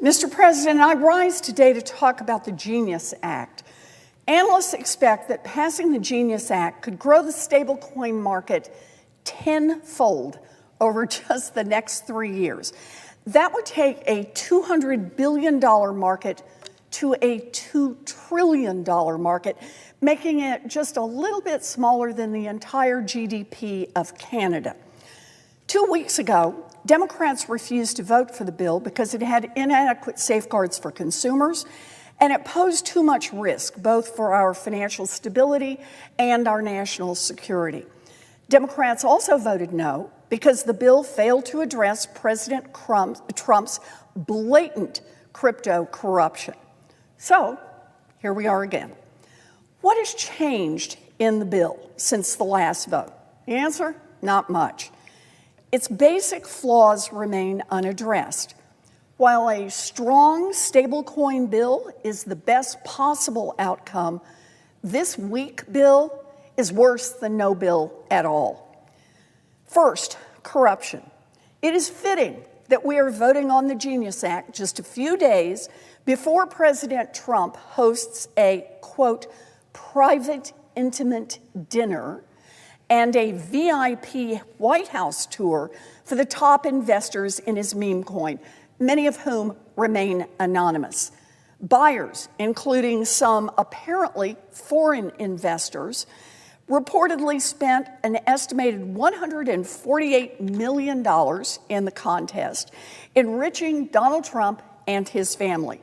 Mr. President, I rise today to talk about the Genius Act. Analysts expect that passing the Genius Act could grow the stablecoin market tenfold over just the next 3 years. That would take a $200 billion market to a $2 trillion market, making it just a little bit smaller than the entire GDP of Canada. 2 weeks ago, Democrats refused to vote for the bill because it had inadequate safeguards for consumers and it posed too much risk, both for our financial stability and our national security. Democrats also voted no because the bill failed to address President Trump's blatant crypto corruption. So, here we are again. What has changed in the bill since the last vote? The answer? Not much. Its basic flaws remain unaddressed. While a strong stablecoin bill is the best possible outcome, this weak bill is worse than no bill at all. First, corruption. It is fitting that we are voting on the Genius Act just a few days before President Trump hosts a, quote, private, intimate dinner and a VIP White House tour for the top investors in his meme coin, many of whom remain anonymous. Buyers, including some apparently foreign investors, reportedly spent an estimated $148 million in the contest, enriching Donald Trump and his family.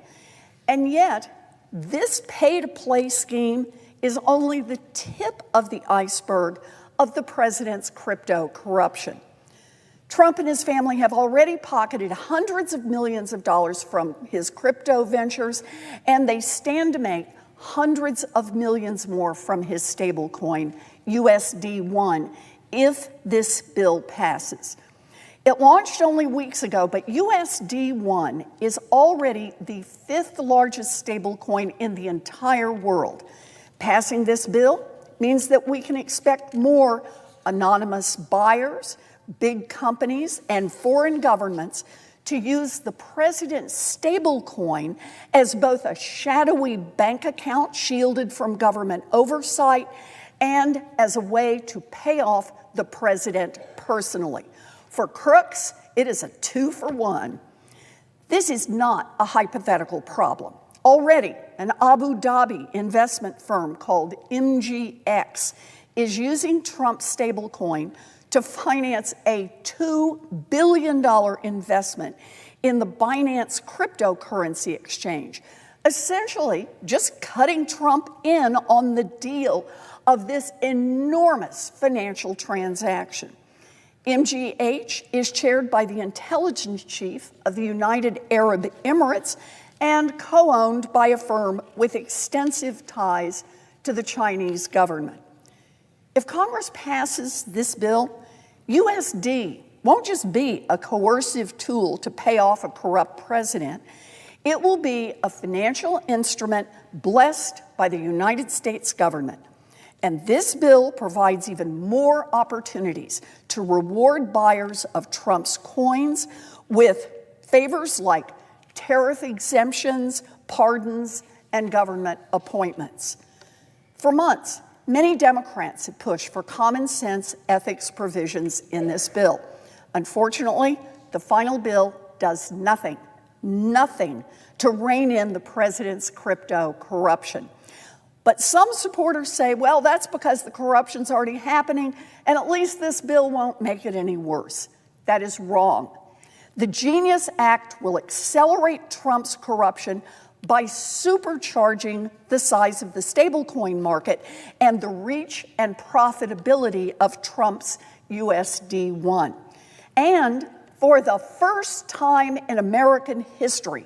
And yet, this pay-to-play scheme is only the tip of the iceberg of the president's crypto corruption. Trump and his family have already pocketed hundreds of millions of dollars from his crypto ventures, and they stand to make hundreds of millions more from his stablecoin, USD1, if this bill passes. It launched only weeks ago, but USD1 is already the 5th largest stablecoin in the entire world. Passing this bill means that we can expect more anonymous buyers, big companies, and foreign governments to use the president's stablecoin as both a shadowy bank account shielded from government oversight and as a way to pay off the president personally. For crooks, it is a 2-for-1. This is not a hypothetical problem. Already, an Abu Dhabi investment firm called MGX is using Trump's stablecoin to finance a $2 billion investment in the Binance cryptocurrency exchange, essentially just cutting Trump in on the deal of this enormous financial transaction. MGH is chaired by the intelligence chief of the United Arab Emirates and co-owned by a firm with extensive ties to the Chinese government. If Congress passes this bill, USD won't just be a coercive tool to pay off a corrupt president. It will be a financial instrument blessed by the United States government. And this bill provides even more opportunities to reward buyers of Trump's coins with favors like tariff exemptions, pardons, and government appointments. For months, many Democrats have pushed for common sense ethics provisions in this bill. Unfortunately, the final bill does nothing to rein in the president's crypto corruption. But some supporters say, well, that's because the corruption's already happening, and at least this bill won't make it any worse. That is wrong. The Genius Act will accelerate Trump's corruption by supercharging the size of the stablecoin market and the reach and profitability of Trump's USD1. And for the first time in American history,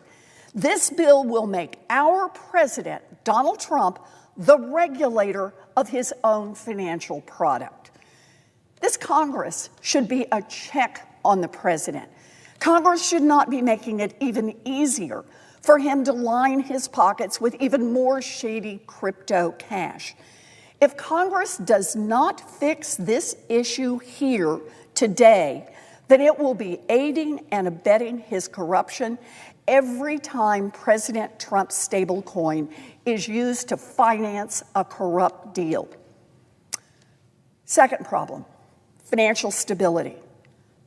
this bill will make our president, Donald Trump, the regulator of his own financial product. This Congress should be a check on the president. Congress should not be making it even easier for him to line his pockets with even more shady crypto cash. If Congress does not fix this issue here today, then it will be aiding and abetting his corruption, every time President Trump's stablecoin is used to finance a corrupt deal. Second problem, financial stability.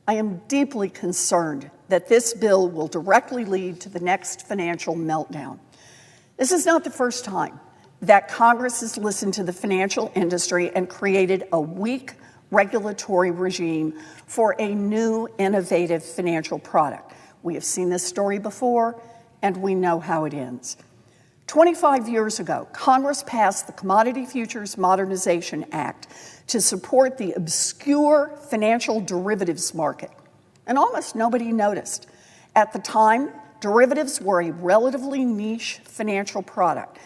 I am deeply concerned that this bill will directly lead to the next financial meltdown. This is not the first time that Congress has listened to the financial industry and created a weak regulatory regime for a new innovative financial product. We have seen this story before, and we know how it ends. 25 years ago, Congress passed the Commodity Futures Modernization Act to support the obscure financial derivatives market, and almost nobody noticed. At the time, derivatives were a relatively niche financial product.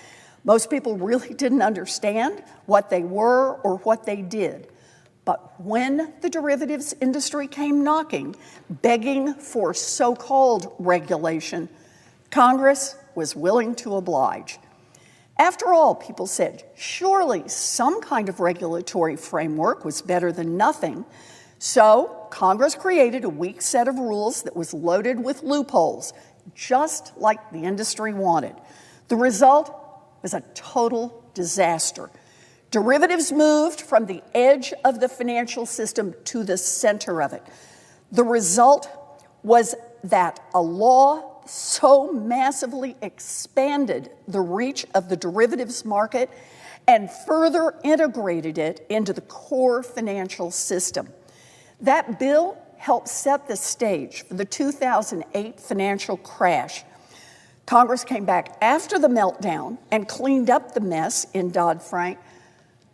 Most people really didn't understand what they were or what they did. But when the derivatives industry came knocking, begging for so-called regulation, Congress was willing to oblige. After all, people said, surely some kind of regulatory framework was better than nothing. So Congress created a weak set of rules that was loaded with loopholes, just like the industry wanted. The result was a total disaster. Derivatives moved from the edge of the financial system to the center of it. The result was that a law so massively expanded the reach of the derivatives market and further integrated it into the core financial system. That bill helped set the stage for the 2008 financial crash. Congress came back after the meltdown and cleaned up the mess in Dodd-Frank,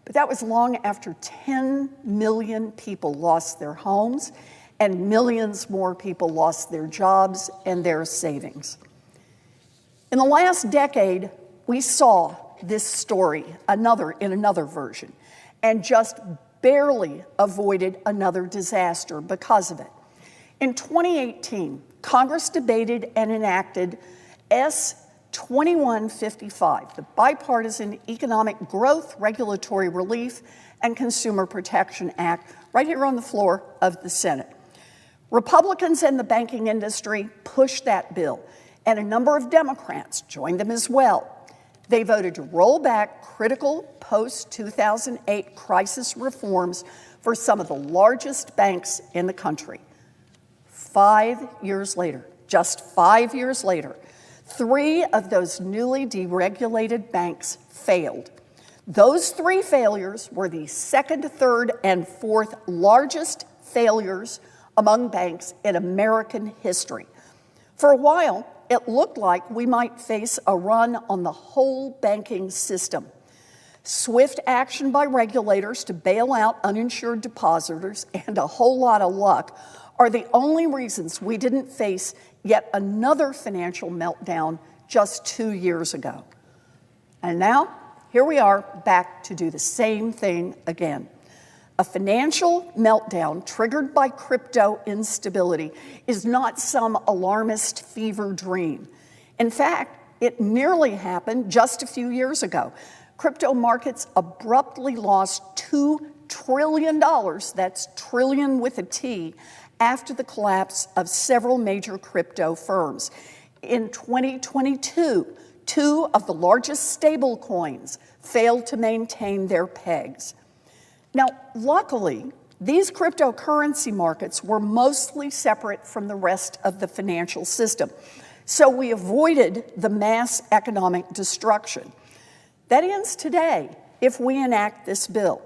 but that was long after 10 million people lost their homes and millions more people lost their jobs and their savings. In the last decade, we saw this story in another version and just barely avoided another disaster because of it. In 2018, Congress debated and enacted S. 2155, the Bipartisan Economic Growth, Regulatory Relief, and Consumer Protection Act, right here on the floor of the Senate. Republicans and the banking industry pushed that bill, and a number of Democrats joined them as well. They voted to roll back critical post-2008 crisis reforms for some of the largest banks in the country. 5 years later, just 5 years later, 3 of those newly deregulated banks failed. Those 3 failures were the second, third, and fourth largest failures among banks in American history. For a while, it looked like we might face a run on the whole banking system. Swift action by regulators to bail out uninsured depositors and a whole lot of luck are the only reasons we didn't face yet another financial meltdown just 2 years ago. And now, here we are back to do the same thing again. A financial meltdown triggered by crypto instability is not some alarmist fever dream. In fact, it nearly happened just a few years ago. Crypto markets abruptly lost $2 trillion, that's trillion with a T, after the collapse of several major crypto firms. In 2022, 2 of the largest stablecoins failed to maintain their pegs. Now, luckily, these cryptocurrency markets were mostly separate from the rest of the financial system, so we avoided the mass economic destruction. That ends today if we enact this bill.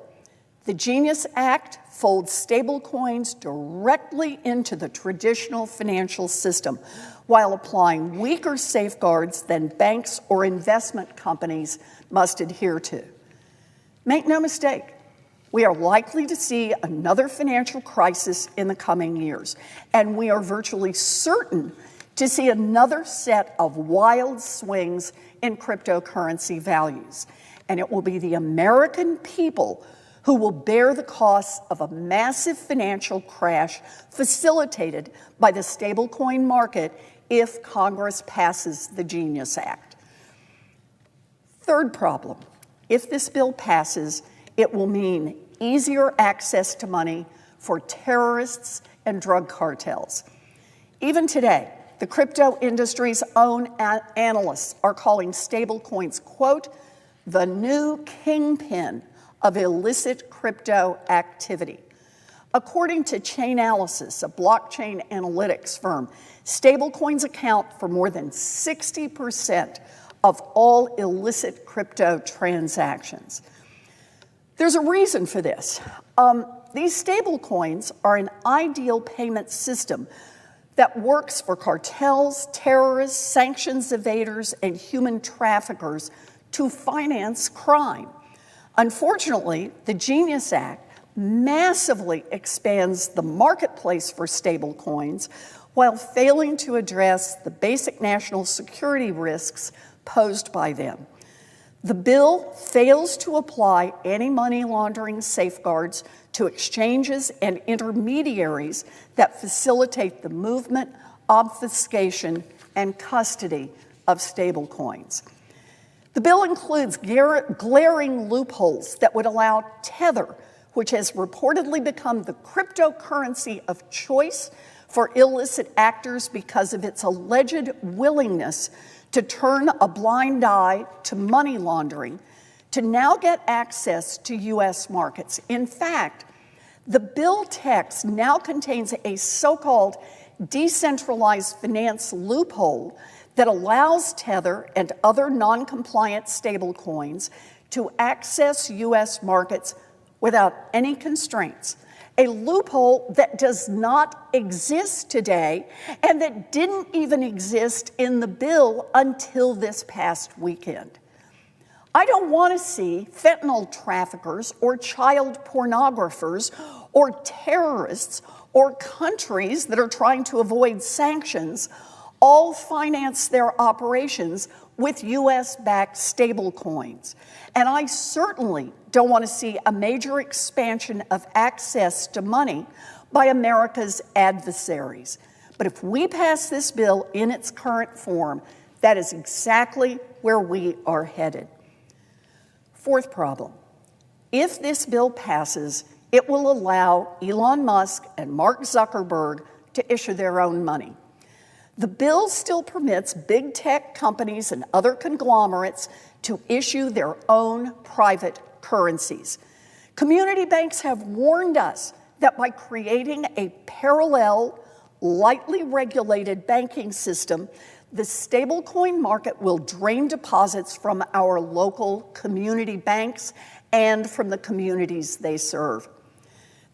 The Genius Act folds stablecoins directly into the traditional financial system while applying weaker safeguards than banks or investment companies must adhere to. Make no mistake, we are likely to see another financial crisis in the coming years, and we are virtually certain to see another set of wild swings in cryptocurrency values. And it will be the American people who will bear the costs of a massive financial crash facilitated by the stablecoin market if Congress passes the Genius Act. Third problem, if this bill passes, it will mean easier access to money for terrorists and drug cartels. Even today, the crypto industry's own analysts are calling stablecoins, quote, the new kingpin of illicit crypto activity. According to Chainalysis, a blockchain analytics firm, stablecoins account for more than 60% of all illicit crypto transactions. There's a reason for this. These stablecoins are an ideal payment system that works for cartels, terrorists, sanctions evaders, and human traffickers to finance crime. Unfortunately, the Genius Act massively expands the marketplace for stablecoins while failing to address the basic national security risks posed by them. The bill fails to apply anti-money laundering safeguards to exchanges and intermediaries that facilitate the movement, obfuscation, and custody of stablecoins. The bill includes glaring loopholes that would allow Tether, which has reportedly become the cryptocurrency of choice for illicit actors because of its alleged willingness to turn a blind eye to money laundering, to now get access to U.S. markets. In fact, the bill text now contains a so-called decentralized finance loophole that allows Tether and other non-compliant stablecoins to access U.S. markets without any constraints. A loophole that does not exist today and that didn't even exist in the bill until this past weekend. I don't want to see fentanyl traffickers or child pornographers or terrorists or countries that are trying to avoid sanctions all finance their operations with US-backed stablecoins. And I certainly don't want to see a major expansion of access to money by America's adversaries. But if we pass this bill in its current form, that is exactly where we are headed. Fourth problem, if this bill passes, it will allow Elon Musk and Mark Zuckerberg to issue their own money. The bill still permits big tech companies and other conglomerates to issue their own private currencies. Community banks have warned us that by creating a parallel, lightly regulated banking system, the stablecoin market will drain deposits from our local community banks and from the communities they serve.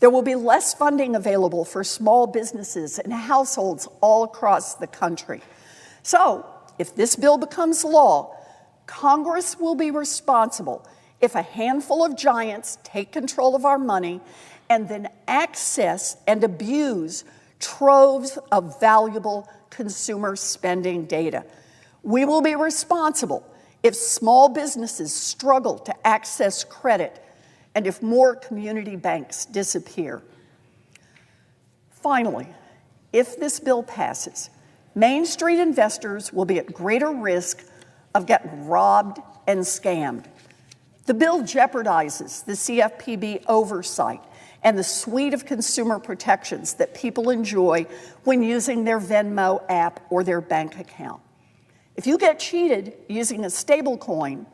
There will be less funding available for small businesses and households all across the country. So, if this bill becomes law, Congress will be responsible if a handful of giants take control of our money and then access and abuse troves of valuable consumer spending data. We will be responsible if small businesses struggle to access credit and if more community banks disappear. Finally, if this bill passes, Main Street investors will be at greater risk of getting robbed and scammed. The bill jeopardizes the CFPB oversight and the suite of consumer protections that people enjoy when using their Venmo app or their bank account. If you get cheated using a stablecoin,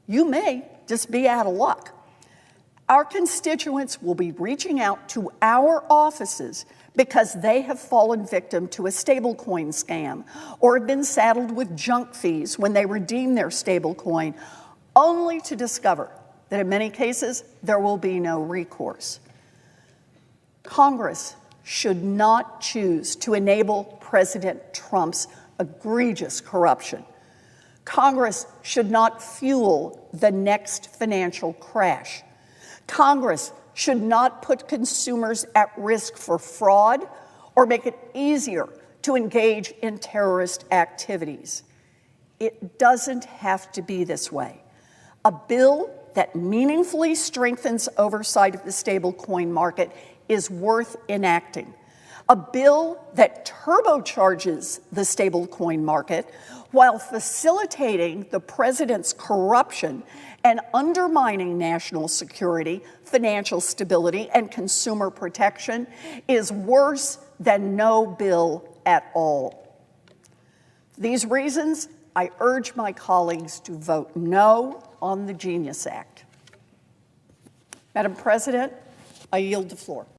you may just be out of luck. Our constituents will be reaching out to our offices because they have fallen victim to a stablecoin scam or have been saddled with junk fees when they redeem their stablecoin, only to discover that in many cases there will be no recourse. Congress should not choose to enable President Trump's egregious corruption. Congress should not fuel the next financial crash. Congress should not put consumers at risk for fraud or make it easier to engage in terrorist activities. It doesn't have to be this way. A bill that meaningfully strengthens oversight of the stablecoin market is worth enacting. A bill that turbocharges the stablecoin market while facilitating the president's corruption and undermining national security, financial stability, and consumer protection is worse than no bill at all. these reasons, I urge my colleagues to vote no on the Genius Act. Madam President, I yield the floor.